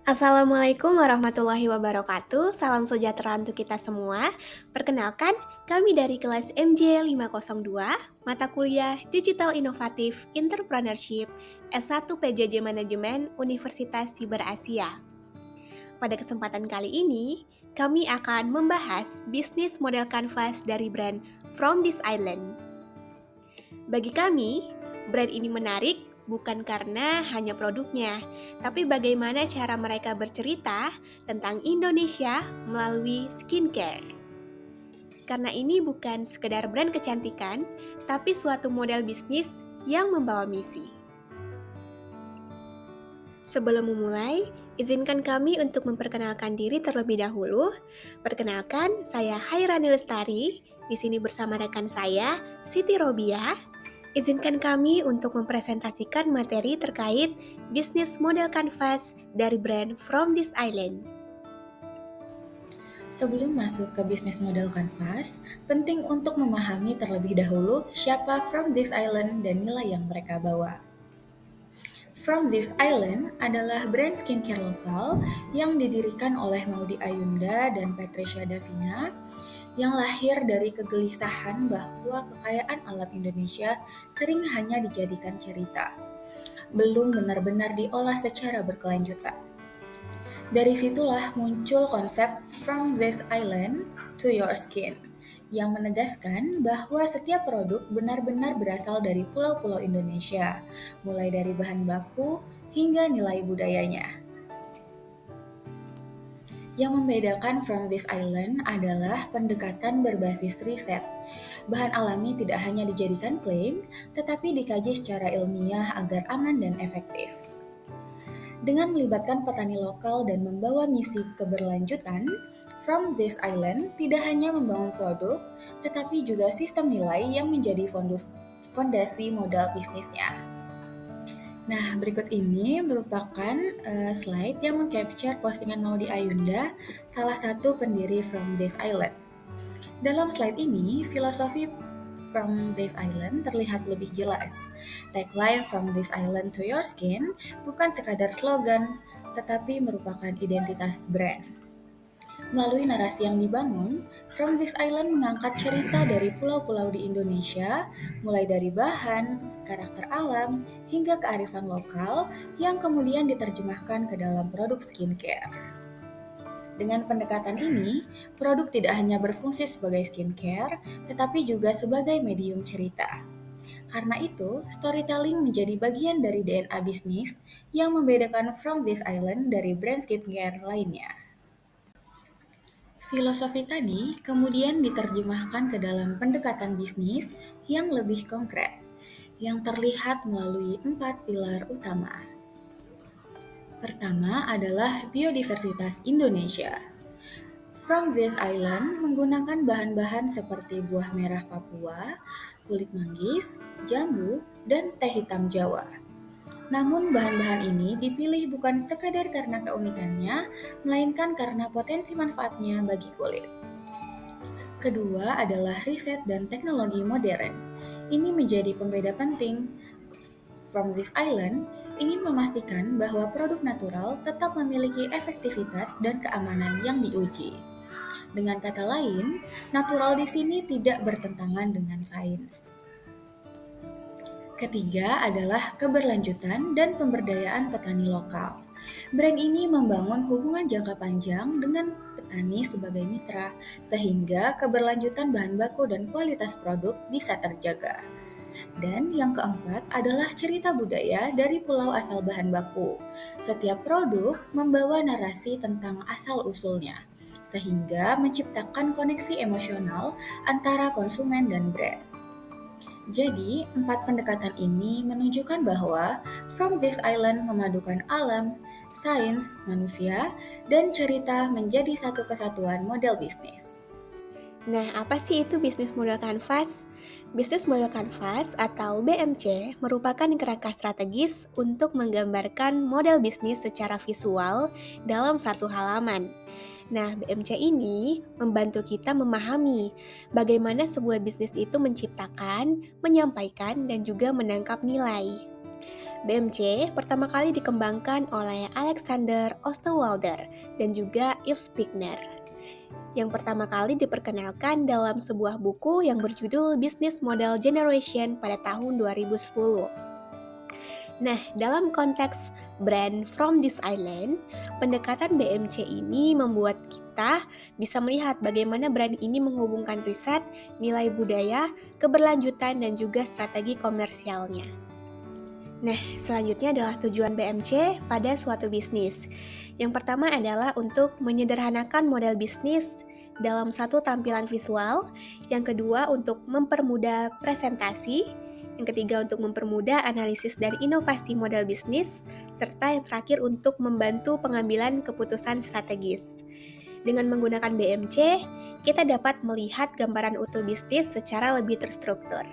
Assalamualaikum warahmatullahi wabarakatuh. Salam sejahtera untuk kita semua. Perkenalkan, kami dari kelas MJ 502, mata kuliah Digital Inovatif Entrepreneurship S1 PJJ Manajemen Universitas Siber Asia. Pada kesempatan kali ini, kami akan membahas bisnis model kanvas dari brand From This Island. Bagi kami, brand ini menarik bukan karena hanya produknya, tapi bagaimana cara mereka bercerita tentang Indonesia melalui skincare. Karena ini bukan sekedar brand kecantikan, tapi suatu model bisnis yang membawa misi. Sebelum memulai, izinkan kami untuk memperkenalkan diri terlebih dahulu. Perkenalkan, saya Hairani Lestari, di sini bersama rekan saya, Siti Robia. Izinkan kami untuk mempresentasikan materi terkait bisnis model kanvas dari brand From This Island. Sebelum masuk ke bisnis model kanvas, penting untuk memahami terlebih dahulu siapa From This Island dan nilai yang mereka bawa. From This Island adalah brand skincare lokal yang didirikan oleh Maudy Ayunda dan Patricia Davina yang lahir dari kegelisahan bahwa kekayaan alam Indonesia sering hanya dijadikan cerita, belum benar-benar diolah secara berkelanjutan. Dari situlah muncul konsep From This Island to Your Skin yang menegaskan bahwa setiap produk benar-benar berasal dari pulau-pulau Indonesia, mulai dari bahan baku hingga nilai budayanya. Yang membedakan From This Island adalah pendekatan berbasis riset. Bahan alami tidak hanya dijadikan klaim, tetapi dikaji secara ilmiah agar aman dan efektif. Dengan melibatkan petani lokal dan membawa misi keberlanjutan, From This Island tidak hanya membangun produk, tetapi juga sistem nilai yang menjadi fondasi modal bisnisnya. Nah, berikut ini merupakan slide yang mengcapture postingan Maudy Ayunda, salah satu pendiri From This Island. Dalam slide ini, filosofi From This Island terlihat lebih jelas. Tagline From This Island to Your Skin bukan sekadar slogan, tetapi merupakan identitas brand. Melalui narasi yang dibangun, From This Island mengangkat cerita dari pulau-pulau di Indonesia, mulai dari bahan, karakter alam, hingga kearifan lokal yang kemudian diterjemahkan ke dalam produk skincare. Dengan pendekatan ini, produk tidak hanya berfungsi sebagai skincare, tetapi juga sebagai medium cerita. Karena itu, storytelling menjadi bagian dari DNA bisnis yang membedakan From This Island dari brand skincare lainnya. Filosofi tadi kemudian diterjemahkan ke dalam pendekatan bisnis yang lebih konkret, yang terlihat melalui 4 pilar utama. Pertama adalah biodiversitas Indonesia. From This Island menggunakan bahan-bahan seperti buah merah Papua, kulit manggis, jambu, dan teh hitam Jawa. Namun bahan-bahan ini dipilih bukan sekadar karena keunikannya, melainkan karena potensi manfaatnya bagi kulit. Kedua adalah riset dan teknologi modern. Ini menjadi pembeda penting. From This Island ingin memastikan bahwa produk natural tetap memiliki efektivitas dan keamanan yang diuji. Dengan kata lain, natural di sini tidak bertentangan dengan sains. Ketiga adalah keberlanjutan dan pemberdayaan petani lokal. Brand ini membangun hubungan jangka panjang dengan petani sebagai mitra, sehingga keberlanjutan bahan baku dan kualitas produk bisa terjaga. Dan yang keempat adalah cerita budaya dari pulau asal bahan baku. Setiap produk membawa narasi tentang asal-usulnya, sehingga menciptakan koneksi emosional antara konsumen dan brand. Jadi, 4 pendekatan ini menunjukkan bahwa From This Island memadukan alam, sains, manusia, dan cerita menjadi satu kesatuan model bisnis. Nah, apa sih itu bisnis model kanvas? Bisnis model kanvas atau BMC merupakan kerangka strategis untuk menggambarkan model bisnis secara visual dalam satu halaman. Nah, BMC ini membantu kita memahami bagaimana sebuah bisnis itu menciptakan, menyampaikan, dan juga menangkap nilai. BMC pertama kali dikembangkan oleh Alexander Osterwalder dan juga Yves Spiegner. Yang pertama kali diperkenalkan dalam sebuah buku yang berjudul Business Model Generation pada tahun 2010. Nah, dalam konteks brand from this island, pendekatan BMC ini membuat kita bisa melihat bagaimana brand ini menghubungkan riset, nilai budaya, keberlanjutan, dan juga strategi komersialnya. Nah, selanjutnya adalah tujuan BMC pada suatu bisnis. Yang pertama adalah untuk menyederhanakan model bisnis dalam satu tampilan visual. Yang kedua untuk mempermudah presentasi. Yang ketiga untuk mempermudah analisis dan inovasi model bisnis. Serta yang terakhir untuk membantu pengambilan keputusan strategis. Dengan menggunakan BMC, kita dapat melihat gambaran utuh bisnis secara lebih terstruktur.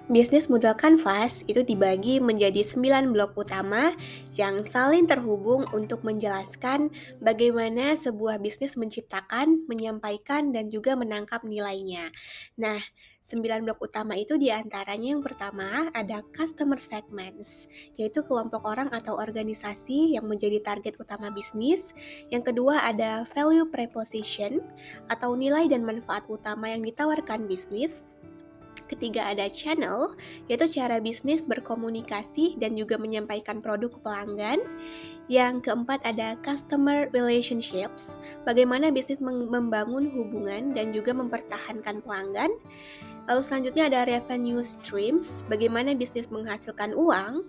Bisnis model Canvas itu dibagi menjadi 9 blok utama yang saling terhubung untuk menjelaskan bagaimana sebuah bisnis menciptakan, menyampaikan, dan juga menangkap nilainya. Nah, 9 blok utama itu diantaranya yang pertama ada customer segments, yaitu kelompok orang atau organisasi yang menjadi target utama bisnis. Yang kedua ada value proposition atau nilai dan manfaat utama yang ditawarkan bisnis. Ketiga ada channel, yaitu cara bisnis berkomunikasi dan juga menyampaikan produk ke pelanggan. Yang keempat ada customer relationships, bagaimana bisnis membangun hubungan dan juga mempertahankan pelanggan. Lalu selanjutnya ada revenue streams, bagaimana bisnis menghasilkan uang.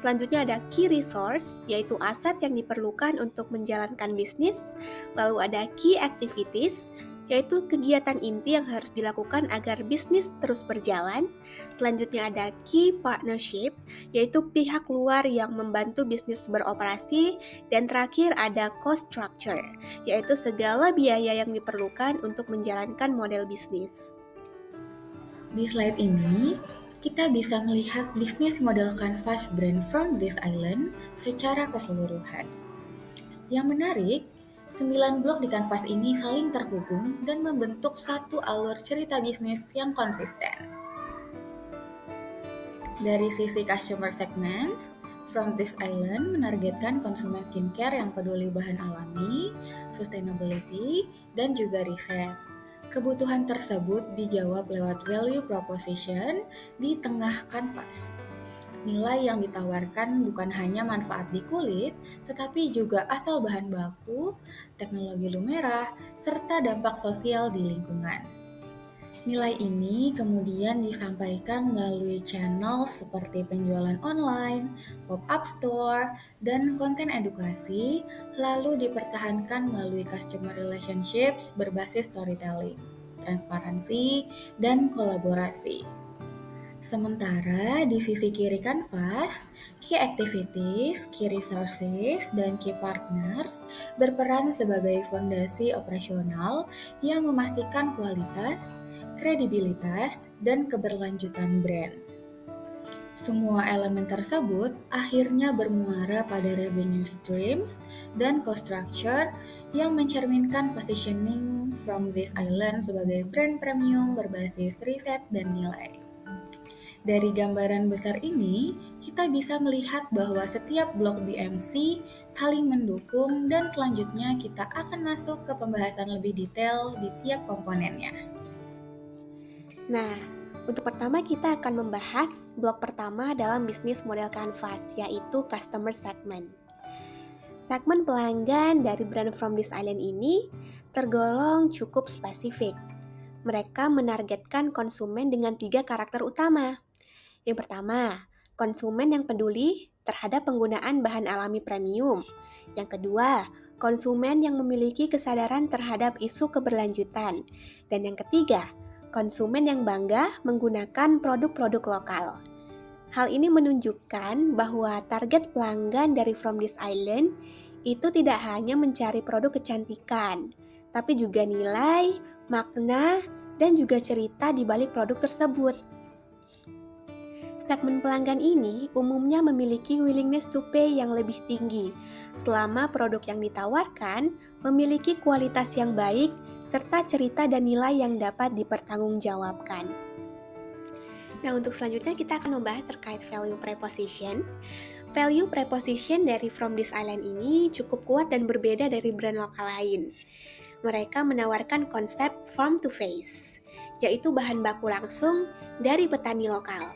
Selanjutnya ada key resource, yaitu aset yang diperlukan untuk menjalankan bisnis. Lalu ada key activities, yaitu kegiatan inti yang harus dilakukan agar bisnis terus berjalan. Selanjutnya ada key partnership, yaitu pihak luar yang membantu bisnis beroperasi. Dan terakhir ada cost structure, yaitu segala biaya yang diperlukan untuk menjalankan model bisnis. Di slide ini, kita bisa melihat bisnis model Canvas brand from this island secara keseluruhan. Yang menarik, 9 blok di kanvas ini saling terhubung dan membentuk satu alur cerita bisnis yang konsisten. Dari sisi customer segments, From This Island menargetkan konsumen skincare yang peduli bahan alami, sustainability, dan juga riset. Kebutuhan tersebut dijawab lewat value proposition di tengah kanvas. Nilai yang ditawarkan bukan hanya manfaat di kulit, tetapi juga asal bahan baku, teknologi Lumera, serta dampak sosial di lingkungan. Nilai ini kemudian disampaikan melalui channel seperti penjualan online, pop-up store, dan konten edukasi, lalu dipertahankan melalui customer relationships berbasis storytelling, transparansi, dan kolaborasi. Sementara di sisi kiri kanvas, key activities, key resources, dan key partners berperan sebagai fondasi operasional yang memastikan kualitas, kredibilitas, dan keberlanjutan brand. Semua elemen tersebut akhirnya bermuara pada revenue streams dan cost structure yang mencerminkan positioning From This Island sebagai brand premium berbasis riset dan nilai. Dari gambaran besar ini, kita bisa melihat bahwa setiap blok BMC saling mendukung dan selanjutnya kita akan masuk ke pembahasan lebih detail di tiap komponennya. Nah, untuk pertama kita akan membahas blok pertama dalam bisnis model Canvas, yaitu customer segment. Segmen pelanggan dari brand From This Island ini tergolong cukup spesifik. Mereka menargetkan konsumen dengan 3 karakter utama. Yang pertama, konsumen yang peduli terhadap penggunaan bahan alami premium. Yang kedua, konsumen yang memiliki kesadaran terhadap isu keberlanjutan. Dan yang ketiga, konsumen yang bangga menggunakan produk-produk lokal. Hal ini menunjukkan bahwa target pelanggan dari From This Island itu tidak hanya mencari produk kecantikan, tapi juga nilai, makna, dan juga cerita di balik produk tersebut. Segmen pelanggan ini umumnya memiliki willingness to pay yang lebih tinggi, selama produk yang ditawarkan memiliki kualitas yang baik serta cerita dan nilai yang dapat dipertanggungjawabkan. Nah, untuk selanjutnya kita akan membahas terkait value preposition. Value preposition dari From This Island ini cukup kuat dan berbeda dari brand lokal lain. Mereka menawarkan konsep farm to face, yaitu bahan baku langsung dari petani lokal.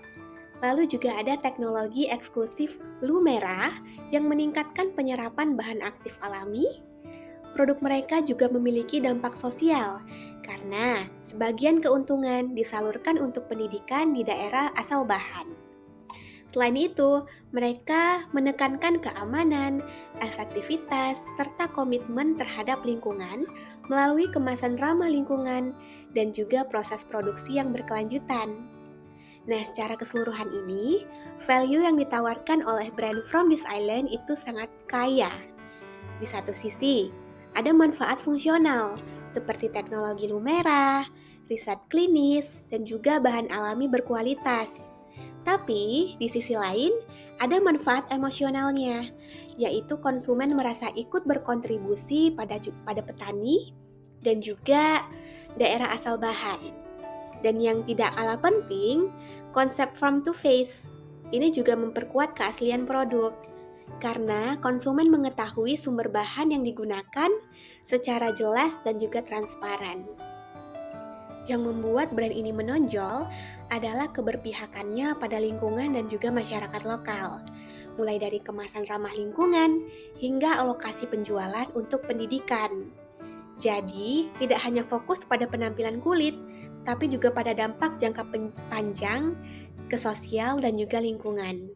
Lalu juga ada teknologi eksklusif Lumera yang meningkatkan penyerapan bahan aktif alami. Produk mereka juga memiliki dampak sosial, karena sebagian keuntungan disalurkan untuk pendidikan di daerah asal bahan. Selain itu, mereka menekankan keamanan, efektivitas, serta komitmen terhadap lingkungan melalui kemasan ramah lingkungan dan juga proses produksi yang berkelanjutan. Nah, secara keseluruhan ini, value yang ditawarkan oleh brand From This Island itu sangat kaya. Di satu sisi, ada manfaat fungsional seperti teknologi Lumera, riset klinis, dan juga bahan alami berkualitas. Tapi, di sisi lain, ada manfaat emosionalnya, yaitu konsumen merasa ikut berkontribusi pada petani dan juga daerah asal bahan. Dan yang tidak kalah penting, konsep farm to face ini juga memperkuat keaslian produk, karena konsumen mengetahui sumber bahan yang digunakan secara jelas dan juga transparan. Yang membuat brand ini menonjol adalah keberpihakannya pada lingkungan dan juga masyarakat lokal, mulai dari kemasan ramah lingkungan hingga alokasi penjualan untuk pendidikan. Jadi, tidak hanya fokus pada penampilan kulit, tapi juga pada dampak jangka panjang ke sosial dan juga lingkungan.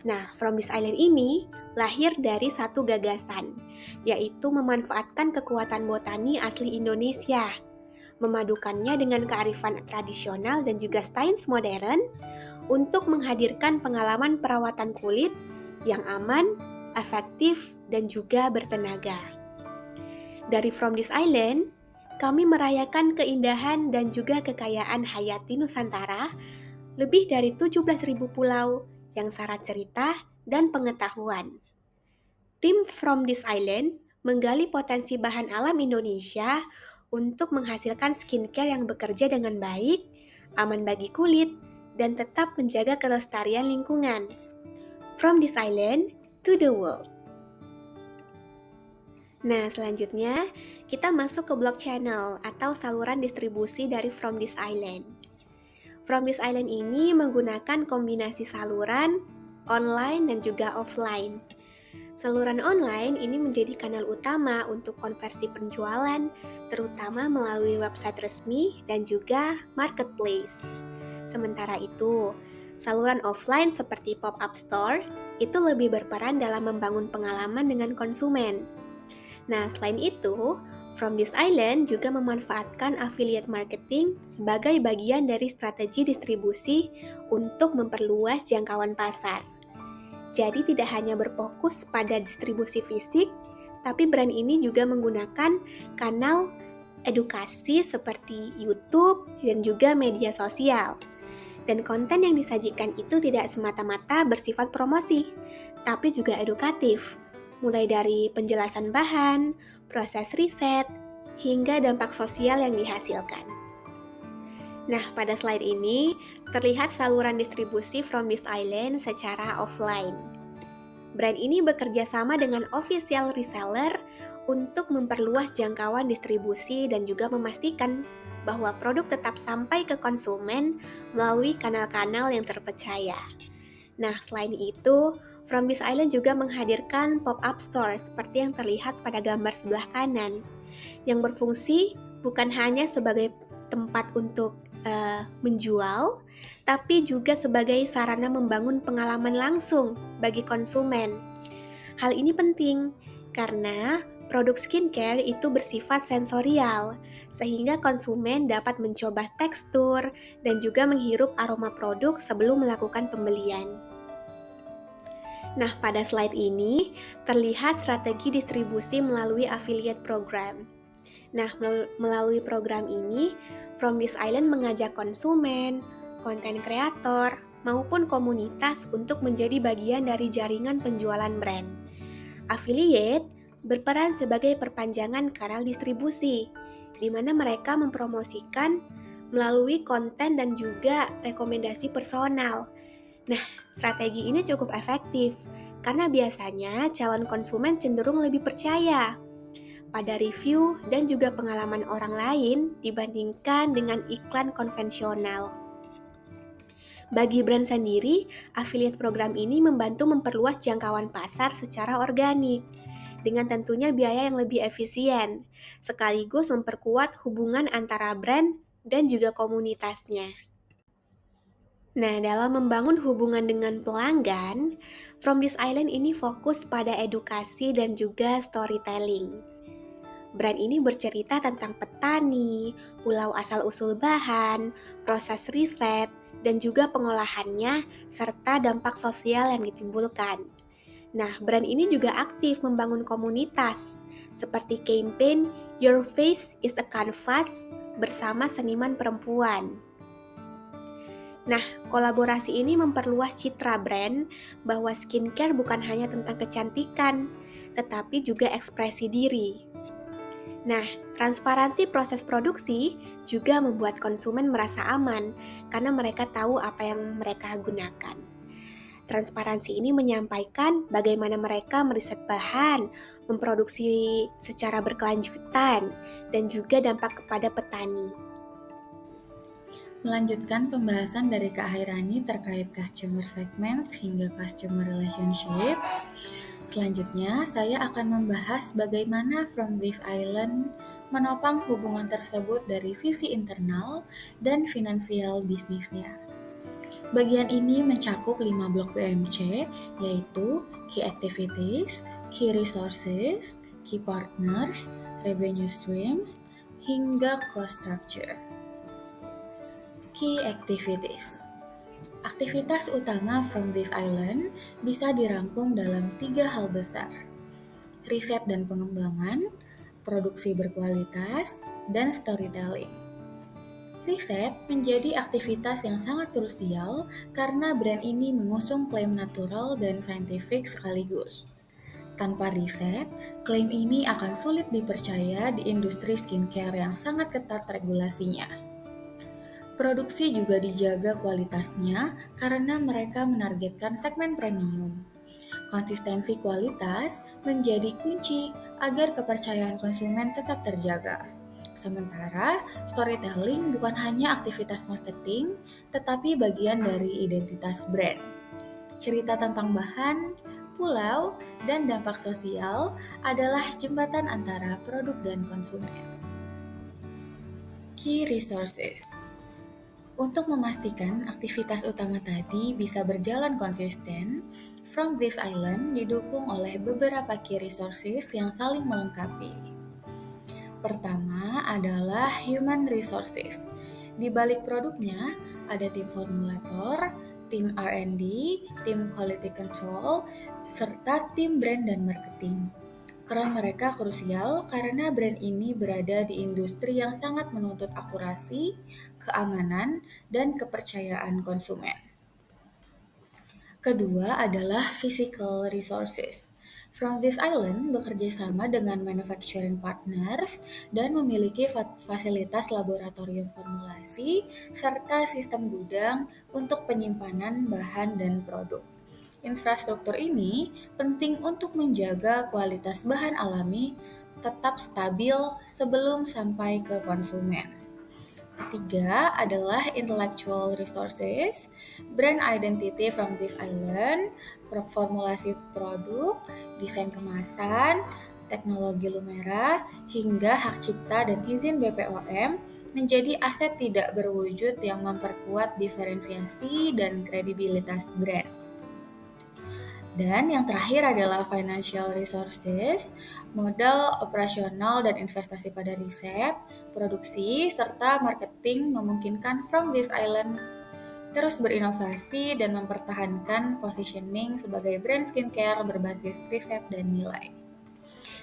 Nah, From This Island ini lahir dari satu gagasan, yaitu memanfaatkan kekuatan botani asli Indonesia, memadukannya dengan kearifan tradisional dan juga sains modern untuk menghadirkan pengalaman perawatan kulit yang aman, efektif, dan juga bertenaga. Dari From This Island, kami merayakan keindahan dan juga kekayaan hayati Nusantara, lebih dari 17.000 pulau yang syarat cerita dan pengetahuan. Tim From This Island menggali potensi bahan alam Indonesia untuk menghasilkan skincare yang bekerja dengan baik, aman bagi kulit, dan tetap menjaga kelestarian lingkungan. From This Island to the world. Nah, selanjutnya kita masuk ke blog channel atau saluran distribusi dari From This Island. From This Island ini menggunakan kombinasi saluran online dan juga offline. Saluran online ini menjadi kanal utama untuk konversi penjualan, terutama melalui website resmi dan juga marketplace. Sementara itu, saluran offline seperti pop-up store itu lebih berperan dalam membangun pengalaman dengan konsumen. Nah, selain itu, From This Island juga memanfaatkan affiliate marketing sebagai bagian dari strategi distribusi untuk memperluas jangkauan pasar. Jadi tidak hanya berfokus pada distribusi fisik, tapi brand ini juga menggunakan kanal edukasi seperti YouTube dan juga media sosial. Dan konten yang disajikan itu tidak semata-mata bersifat promosi, tapi juga edukatif. Mulai dari penjelasan bahan, proses riset, hingga dampak sosial yang dihasilkan. Nah, pada slide ini terlihat saluran distribusi From This Island secara offline. Brand ini bekerja sama dengan official reseller untuk memperluas jangkauan distribusi dan juga memastikan bahwa produk tetap sampai ke konsumen melalui kanal-kanal yang terpercaya. Nah, selain itu, From This Island juga menghadirkan pop-up store seperti yang terlihat pada gambar sebelah kanan, yang berfungsi bukan hanya sebagai tempat untuk menjual, tapi juga sebagai sarana membangun pengalaman langsung bagi konsumen. Hal ini penting karena produk skincare itu bersifat sensorial, sehingga konsumen dapat mencoba tekstur dan juga menghirup aroma produk sebelum melakukan pembelian. Nah, pada slide ini terlihat strategi distribusi melalui affiliate program. Nah, melalui program ini, From This Island mengajak konsumen, konten kreator, maupun komunitas untuk menjadi bagian dari jaringan penjualan brand. Affiliate berperan sebagai perpanjangan kanal distribusi, di mana mereka mempromosikan melalui konten dan juga rekomendasi personal. Nah, strategi ini cukup efektif karena biasanya calon konsumen cenderung lebih percaya pada review dan juga pengalaman orang lain dibandingkan dengan iklan konvensional. Bagi brand sendiri, affiliate program ini membantu memperluas jangkauan pasar secara organik dengan tentunya biaya yang lebih efisien, sekaligus memperkuat hubungan antara brand dan juga komunitasnya. Nah, dalam membangun hubungan dengan pelanggan, From This Island ini fokus pada edukasi dan juga storytelling. Brand ini bercerita tentang petani, pulau asal-usul bahan, proses riset, dan juga pengolahannya, serta dampak sosial yang ditimbulkan. Nah, brand ini juga aktif membangun komunitas, seperti campaign Your Face is a Canvas bersama seniman perempuan. Nah, kolaborasi ini memperluas citra brand bahwa skincare bukan hanya tentang kecantikan, tetapi juga ekspresi diri. Nah, transparansi proses produksi juga membuat konsumen merasa aman karena mereka tahu apa yang mereka gunakan. Transparansi ini menyampaikan bagaimana mereka meriset bahan, memproduksi secara berkelanjutan, dan juga dampak kepada petani. Melanjutkan pembahasan dari Kak Hairani terkait customer segments hingga customer relationship. Selanjutnya, saya akan membahas bagaimana From This Island menopang hubungan tersebut dari sisi internal dan finansial bisnisnya. Bagian ini mencakup 5 blok BMC, yaitu Key Activities, Key Resources, Key Partners, Revenue Streams, hingga Cost Structure. Key Activities. Aktivitas utama From This Island bisa dirangkum dalam 3 hal besar: riset dan pengembangan, produksi berkualitas, dan storytelling. Riset menjadi aktivitas yang sangat krusial karena brand ini mengusung klaim natural dan saintifik sekaligus. Tanpa riset, klaim ini akan sulit dipercaya di industri skincare yang sangat ketat regulasinya. Produksi juga dijaga kualitasnya karena mereka menargetkan segmen premium. Konsistensi kualitas menjadi kunci agar kepercayaan konsumen tetap terjaga. Sementara, storytelling bukan hanya aktivitas marketing, tetapi bagian dari identitas brand. Cerita tentang bahan, pulau, dan dampak sosial adalah jembatan antara produk dan konsumen. Key Resources. Untuk memastikan aktivitas utama tadi bisa berjalan konsisten, From This Island didukung oleh beberapa key resources yang saling melengkapi. Pertama adalah human resources. Di balik produknya ada tim formulator, tim R&D, tim quality control, serta tim brand dan marketing. Peran mereka krusial karena brand ini berada di industri yang sangat menuntut akurasi, keamanan, dan kepercayaan konsumen. Kedua adalah physical resources. From This Island bekerja sama dengan manufacturing partners dan memiliki fasilitas laboratorium formulasi serta sistem gudang untuk penyimpanan bahan dan produk. Infrastruktur ini penting untuk menjaga kualitas bahan alami tetap stabil sebelum sampai ke konsumen. Ketiga adalah intellectual resources, brand identity From This Island, formulasi produk, desain kemasan, teknologi Lumera, hingga hak cipta dan izin BPOM menjadi aset tidak berwujud yang memperkuat diferensiasi dan kredibilitas brand. Dan yang terakhir adalah financial resources, modal operasional dan investasi pada riset, produksi, serta marketing memungkinkan From This Island terus berinovasi dan mempertahankan positioning sebagai brand skincare berbasis riset dan nilai.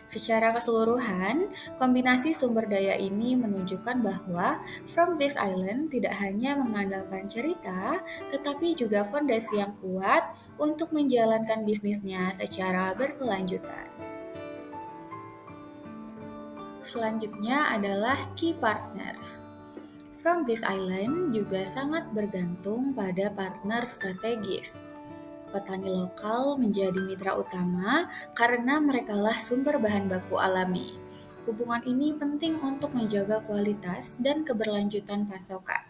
Secara keseluruhan, kombinasi sumber daya ini menunjukkan bahwa From This Island tidak hanya mengandalkan cerita, tetapi juga fondasi yang kuat untuk menjalankan bisnisnya secara berkelanjutan. Selanjutnya adalah Key Partners. From this island juga sangat bergantung pada partner strategis. Petani lokal menjadi mitra utama karena merekalah sumber bahan baku alami. Hubungan ini penting untuk menjaga kualitas dan keberlanjutan pasokan.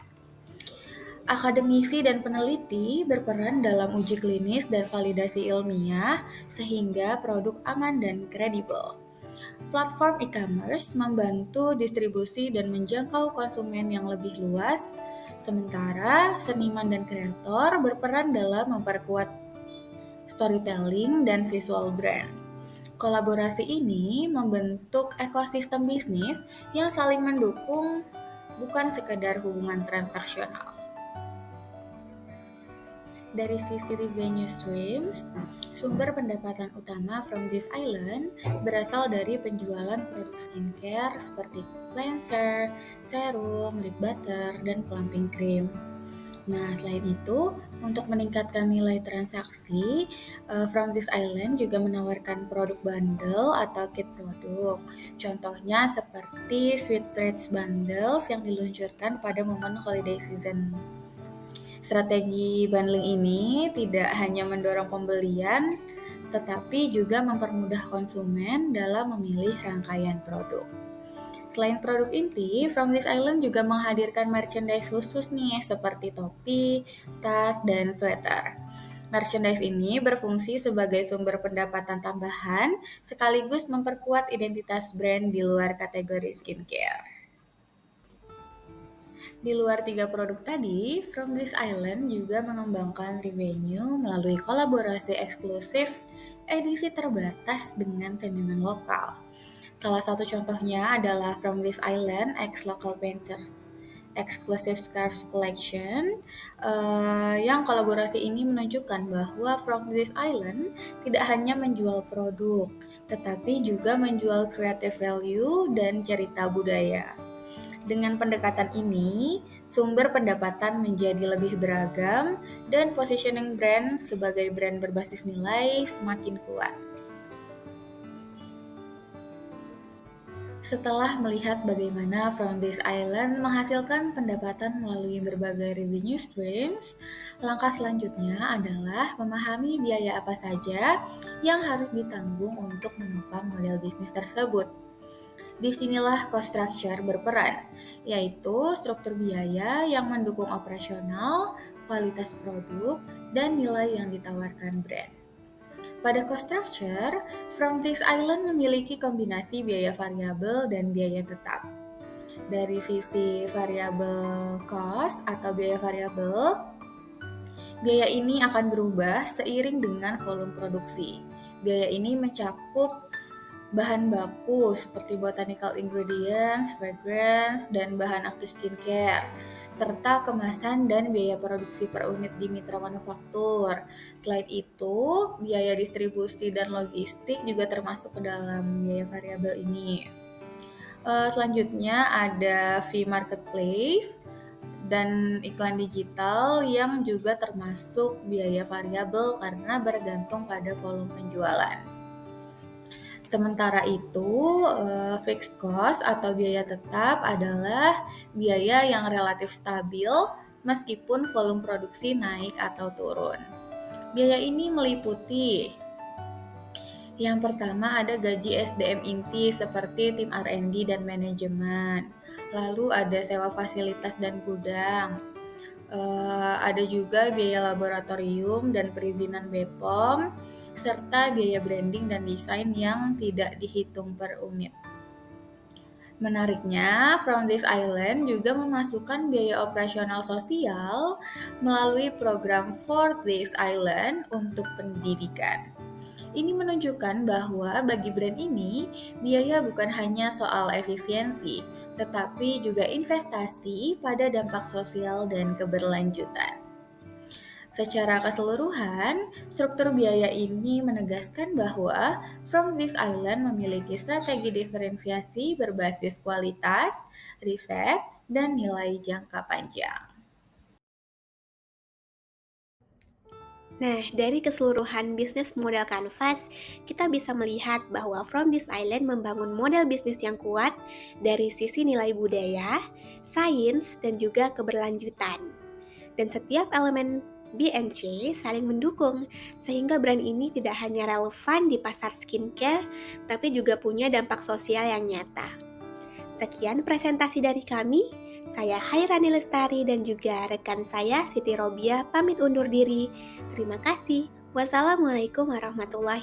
Akademisi dan peneliti berperan dalam uji klinis dan validasi ilmiah sehingga produk aman dan kredibel. Platform e-commerce membantu distribusi dan menjangkau konsumen yang lebih luas, sementara seniman dan kreator berperan dalam memperkuat storytelling dan visual brand. Kolaborasi ini membentuk ekosistem bisnis yang saling mendukung, bukan sekedar hubungan transaksional. Dari sisi revenue streams, sumber pendapatan utama from this island berasal dari penjualan produk skincare seperti cleanser, serum, lip butter, dan plumping cream. Nah, selain itu, untuk meningkatkan nilai transaksi, From This Island juga menawarkan produk bundle atau kit produk. Contohnya seperti Sweet Treats Bundles yang diluncurkan pada momen holiday season. Strategi bundling ini tidak hanya mendorong pembelian, tetapi juga mempermudah konsumen dalam memilih rangkaian produk. Selain produk inti, From This Island juga menghadirkan merchandise khusus nih, seperti topi, tas, dan sweater. Merchandise ini berfungsi sebagai sumber pendapatan tambahan, sekaligus memperkuat identitas brand di luar kategori skincare. Di luar tiga produk tadi, From This Island juga mengembangkan revenue melalui kolaborasi eksklusif edisi terbatas dengan seniman lokal. Salah satu contohnya adalah From This Island X Local Painters Exclusive Scarves Collection, yang kolaborasi ini menunjukkan bahwa From This Island tidak hanya menjual produk, tetapi juga menjual creative value dan cerita budaya. Dengan pendekatan ini, sumber pendapatan menjadi lebih beragam dan positioning brand sebagai brand berbasis nilai semakin kuat. Setelah melihat bagaimana From This Island menghasilkan pendapatan melalui berbagai revenue streams, langkah selanjutnya adalah memahami biaya apa saja yang harus ditanggung untuk menopang model bisnis tersebut. Disinilah cost structure berperan, yaitu struktur biaya yang mendukung operasional, kualitas produk, dan nilai yang ditawarkan brand. Pada cost structure, From This Island memiliki kombinasi biaya variabel dan biaya tetap. Dari sisi variabel cost atau biaya variabel, biaya ini akan berubah seiring dengan volume produksi. Biaya ini mencakup bahan baku seperti botanical ingredients, fragrance, dan bahan aktif skincare, serta kemasan dan biaya produksi per unit di mitra manufaktur. Selain itu, biaya distribusi dan logistik juga termasuk ke dalam biaya variabel ini. Selanjutnya ada fee marketplace dan iklan digital yang juga termasuk biaya variabel karena bergantung pada volume penjualan. Sementara itu, fixed cost atau biaya tetap adalah biaya yang relatif stabil meskipun volume produksi naik atau turun. Biaya ini meliputi yang pertama ada gaji SDM inti seperti tim R&D dan manajemen. Lalu ada sewa fasilitas dan gudang. Ada juga biaya laboratorium dan perizinan BPOM, serta biaya branding dan desain yang tidak dihitung per unit. Menariknya, From This Island juga memasukkan biaya operasional sosial melalui program For This Island untuk pendidikan. Ini menunjukkan bahwa bagi brand ini, biaya bukan hanya soal efisiensi, tetapi juga investasi pada dampak sosial dan keberlanjutan. Secara keseluruhan, struktur biaya ini menegaskan bahwa From This Island memiliki strategi diferensiasi berbasis kualitas, riset, dan nilai jangka panjang. Nah, dari keseluruhan bisnis model Canvas, kita bisa melihat bahwa From This Island membangun model bisnis yang kuat dari sisi nilai budaya, sains, dan juga keberlanjutan. Dan setiap elemen B&C saling mendukung, sehingga brand ini tidak hanya relevan di pasar skincare, tapi juga punya dampak sosial yang nyata. Sekian presentasi dari kami. Saya Hairani Lestari dan juga rekan saya Siti Robia pamit undur diri. Terima kasih. Wassalamualaikum warahmatullahi